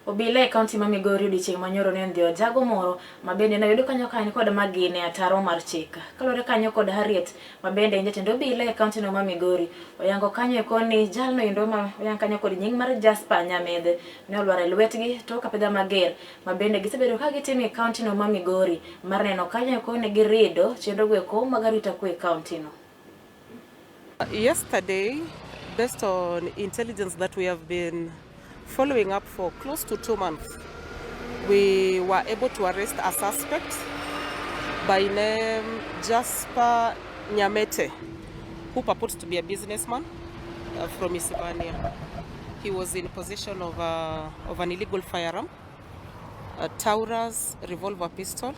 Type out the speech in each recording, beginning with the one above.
Obila e kaunti ma Migori odiochieng' manyoro ne ondhiyo jago moro ma bende noyudo kanyo kod magine e ataro mar chik. Kalore kanyo kod Harriet ma bende jatend obila e kaunti no ma Migori oyango kanyo koni jalno endo ma oyang kanyo kod nying mar Jasper Nyamedhe ne olwar e lwetgi tok apedha mager ma bende gisebedo ka gitimo e kaunti no ma Migori mar neno kanyo koni girido chenro gweko mag arita kwe e kaunti no. Yesterday, based on intelligence that we have been following up for close to 2 months, we were able to arrest a suspect by name Jasper Nyamete, who purports to be a businessman from Isibania. He was in possession of an illegal firearm, a Taurus revolver pistol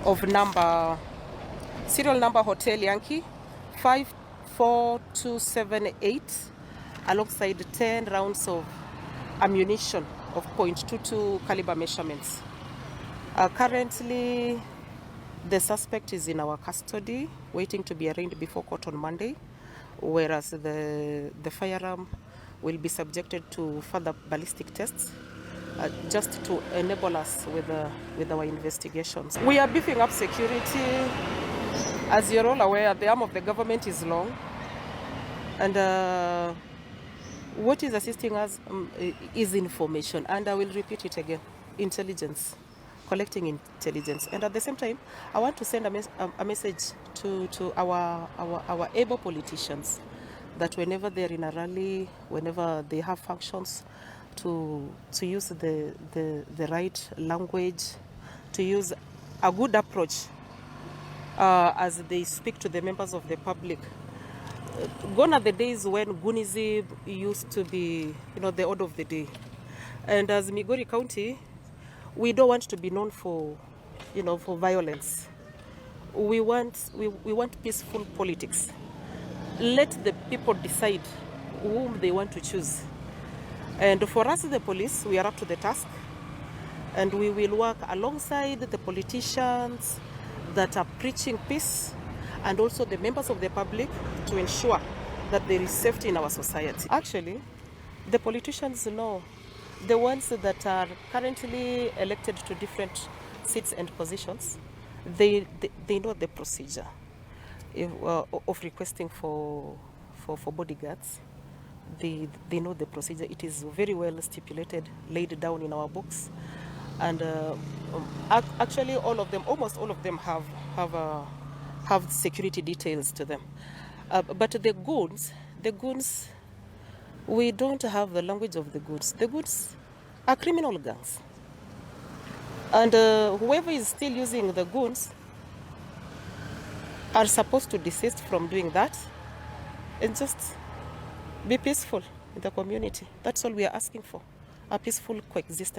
of serial number Hotel Yankee 54278, alongside 10 rounds of ammunition of .22 caliber measurements. Currently, the suspect is in our custody, waiting to be arraigned before court on Monday, whereas the firearm will be subjected to further ballistic tests, just to enable us with our investigations. We are beefing up security. As you're all aware, the arm of the government is long, and what is assisting us is information, and I will repeat it again: intelligence, collecting intelligence. And at the same time, I want to send a message to our able politicians that whenever they're in a rally, whenever they have functions, to use the right language, to use a good approach as they speak to the members of the public. Gone are the days when Goonism used to be, the order of the day. And as Migori County, we don't want to be known for violence. We want peaceful politics. Let the people decide whom they want to choose. And for us, the police, we are up to the task, and we will work alongside the politicians that are preaching peace, and also the members of the public, to ensure that there is safety in our society. Actually, the politicians know, the ones that are currently elected to different seats and positions, they know the procedure of requesting for bodyguards. They know the procedure. It is very well stipulated, laid down in our books, and actually almost all of them have security details to them. But the goons, we don't have the language of the goons. The goons are criminal gangs, and whoever is still using the goons are supposed to desist from doing that and just be peaceful in the community. That's all we are asking for, a peaceful coexistence.